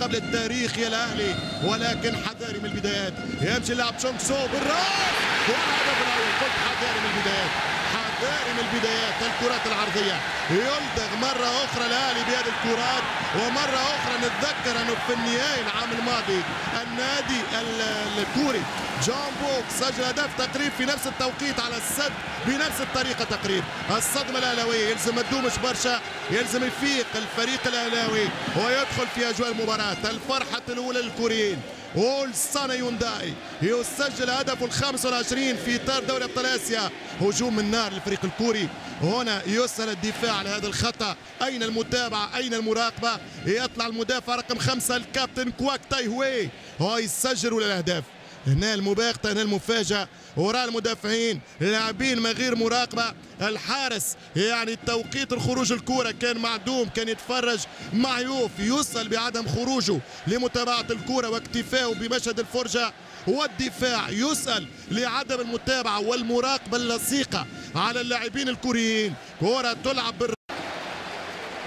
قبل التاريخ يا الاهلي، ولكن حذاري من البدايات. يمشي اللاعب تشونغ سو بالراس والهدف الاول. قلت حذاري من البدايات، حذاري من البدايات. الكرات العرضيه يلدغ مره اخرى الاهلي بهذه الكرات، ومره اخرى نتذكر انه في النهائي العام الماضي النادي الكوري جون بوك سجل هدف تقريبا في نفس التوقيت على السد بنفس الطريقه تقريبا. الصدمه الاهلاويه يلزم تدومش برشا، يلزم يفيق الفريق الاهلاوي ويدخل في اجواء المباراه. الفرحه الاولى للكوريين. اولسان يونداي يسجل هدفه ال25 في اطار دوري ابطال اسيا. هجوم من نار للفريق الكوري. هنا يسأل الدفاع على هذا الخطأ. أين المتابعة؟ أين المراقبة؟ يطلع المدافع رقم 5 الكابتن كواك تاي هوي هو يسجل الأهداف. هنا المباغتة، هنا المفاجأة وراء المدافعين لاعبين من غير مراقبة. الحارس يعني توقيت الخروج الكرة كان معدوم، كان يتفرج معيوف، يسأل بعدم خروجه لمتابعة الكرة واكتفائه بمشهد الفرجة. والدفاع يسأل لعدم المتابعة والمراقبة اللصيقة على اللاعبين الكوريين. كرة تلعب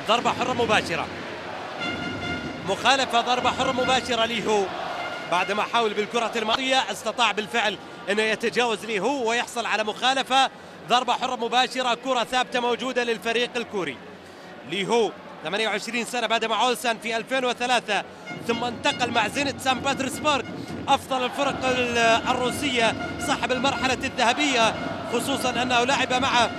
ضربة حرة مباشرة، مخالفة ضربة حرة مباشرة ليهو. بعدما حاول بالكرة الماضية استطاع بالفعل أنه يتجاوز ليهو ويحصل على مخالفة. ضربة حرة مباشرة، كرة ثابتة موجودة للفريق الكوري. ليهو 28 سنة بعد مع أولسان في 2003، ثم انتقل مع زينت سان بطرسبرغ أفضل الفرق الروسية صاحب المرحلة الذهبية، خصوصا أنه لعب معه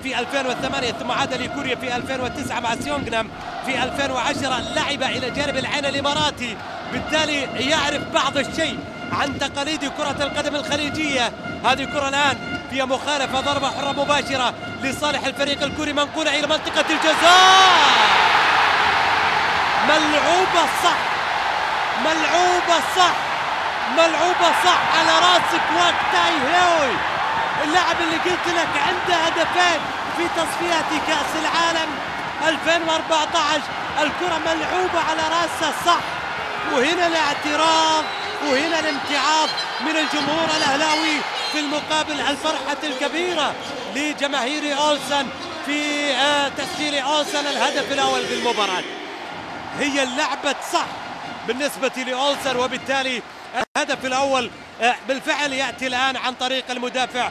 في 2008 ثم عاد لكوريا في 2009 مع سيونغنام. في 2010 لعب إلى جانب العين الإماراتي، بالتالي يعرف بعض الشيء عن تقاليد كرة القدم الخليجية. هذه كرة الآن فيها مخالفة، ضربة حرة مباشرة لصالح الفريق الكوري منقولة إلى منطقة الجزاء. ملعوبة صح، ملعوبة صح، ملعوبة صح على راس كواك تاي هوي، اللاعب اللي قلت لك عنده هدفين في تصفيات كأس العالم 2014. الكرة ملعوبة على راسه صح، وهنا الاعتراض وهنا الامتعاض من الجمهور الاهلاوي. في المقابل الفرحة الكبيرة لجماهير أولسان في تسجيل أولسان الهدف الأول في المباراة. هي اللعبة صح بالنسبة لأولسان، وبالتالي الهدف الأول بالفعل يأتي الآن عن طريق المدافع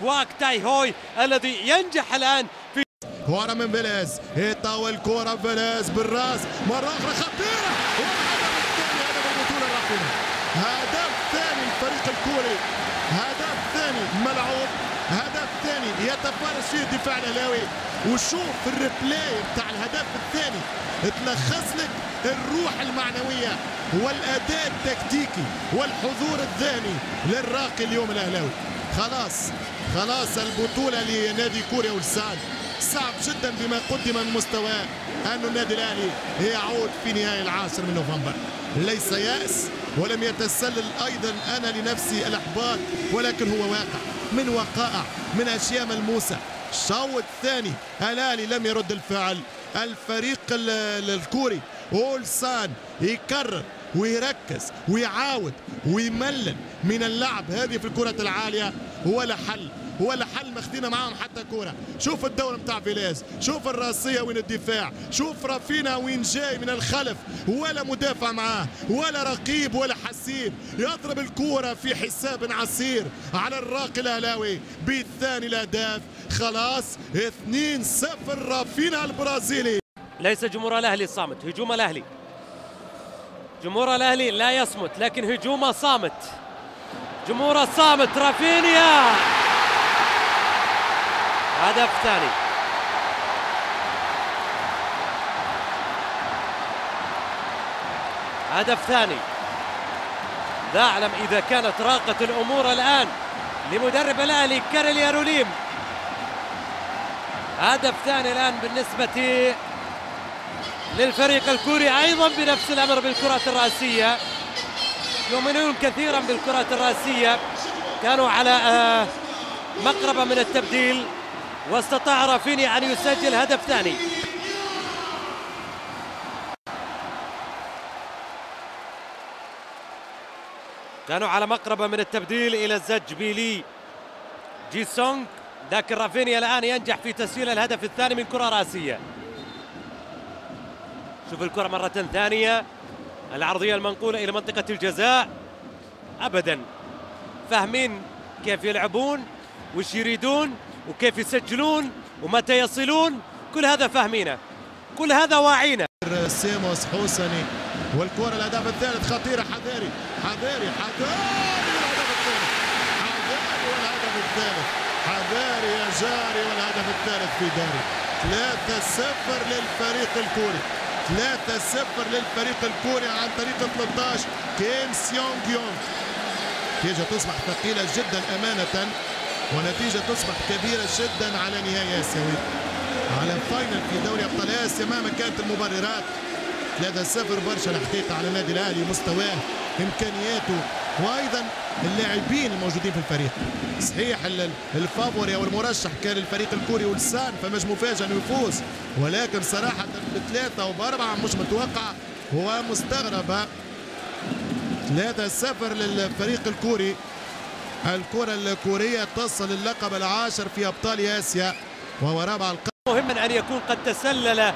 كواك تاي هوي الذي ينجح الآن في ورا من فيليز. يطاول كرة فيليز بالراس مرة أخرى خطيرة، والهدف الثاني هدف البطولة الرافعة. هدف ثاني الفريق الكوري، هدف ثاني ملعوب، هدف ثاني يتفرج فيه الدفاع الاهلاوي. وشوف الريبلاي بتاع الهدف الثاني تلخص لك الروح المعنويه والاداء التكتيكي والحضور الذهني للراقي اليوم الاهلاوي. خلاص البطوله لنادي كوريا أولسان. صعب جدا بما قدم من مستواه أن النادي الأهلي يعود في نهاية 10 من نوفمبر. ليس يأس ولم يتسلل أيضا أنا لنفسي الإحباط، ولكن هو واقع من وقائع من أشياء ملموسة. الشوط الثاني الأهلي لم يرد الفعل. الفريق الكوري أولسان يكرر ويركز ويعاود ويملل من اللعب هذه في الكرة العالية. ولا حل ماخذين معاهم حتى كوره. شوف الدور بتاع فيليز، شوف الراسيه وين الدفاع، شوف رافينا وين جاي من الخلف، ولا مدافع معاه ولا رقيب ولا حسيب. يضرب الكوره في حساب عسير على الراقي الاهلاوي بالثاني الاهداف. خلاص 2-0 رافينا البرازيلي. ليس جمهور الاهلي صامت، هجوم الاهلي، جمهور الاهلي لا يصمت لكن هجومه صامت، جمهوره صامت. رافينيا هدف ثاني، هدف ثاني. لا أعلم إذا كانت راقة الأمور الآن لمدرب الأهلي كارل ياروليم. هدف ثاني الآن بالنسبة للفريق الكوري، أيضا بنفس الأمر بالكرات الرأسية. يؤمنون كثيرا بالكرات الرأسية، كانوا على مقربة من التبديل واستطاع رافينيا أن يسجل هدف ثاني. كانوا على مقربة من التبديل إلى الزج بيلي جي سونغ، لكن رافينيا الآن ينجح في تسجيل الهدف الثاني من كرة رأسية. شوف الكرة مرة ثانية العرضية المنقولة إلى منطقة الجزاء أبدا، فاهمين كيف يلعبون وش يريدون وكيف يسجلون ومتى يصلون، كل هذا فاهمينه، كل هذا واعينا. سيموس حوسني والكرة الهدف الثالث خطيرة. حذاري حذاري حذاري والهدف الثالث، حذاري والهدف الثالث، حذاري يا جاري والهدف الثالث في داري. 3-0 للفريق الكوري، 3-0 للفريق الكوري عن طريق 13 كيم سيونغ يونغ. نتيجة تصبح ثقيلة جدا أمانة، ونتيجة تصبح كبيرة جدا على نهاية آسيوية، على فاينل في دوري ابطال اسيا. مهما كانت المبررات 3-0 برشا الحقيقه على النادي الاهلي، مستواه امكانياته وايضا اللاعبين الموجودين في الفريق. صحيح الفافوري او المرشح كان الفريق الكوري ولسان، فمش مفاجئ انه يفوز، ولكن صراحه بثلاثه وباربعه مش متوقعه ومستغربه. 3-0 للفريق الكوري. الكره الكوريه تصل اللقب العاشر في ابطال اسيا وهو رابع القرن. مهما أن يكون قد تسلل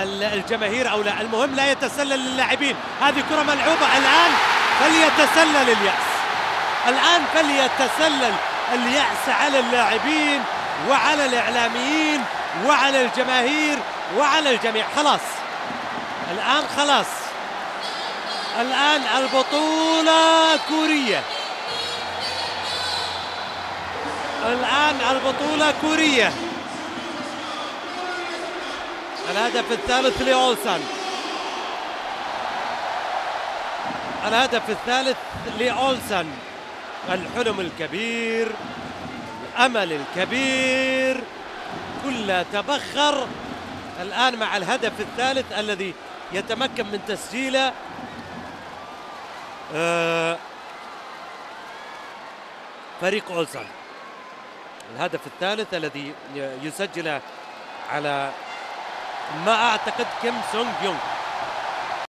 للجماهير أو لا، المهم لا يتسلل للاعبين. هذه كرة ملعوبة، الآن فليتسلل اليأس، الآن فليتسلل اليأس على اللاعبين وعلى الإعلاميين وعلى الجماهير وعلى الجميع. خلاص الآن، خلاص الآن البطولة كورية، الآن البطولة كورية. الهدف الثالث لأولسن، الهدف الثالث لأولسن. الحلم الكبير، الأمل الكبير كله تبخر الآن مع الهدف الثالث الذي يتمكن من تسجيله فريق أولسن. الهدف الثالث الذي يسجله على ما أعتقد كيم سونغ يونغ.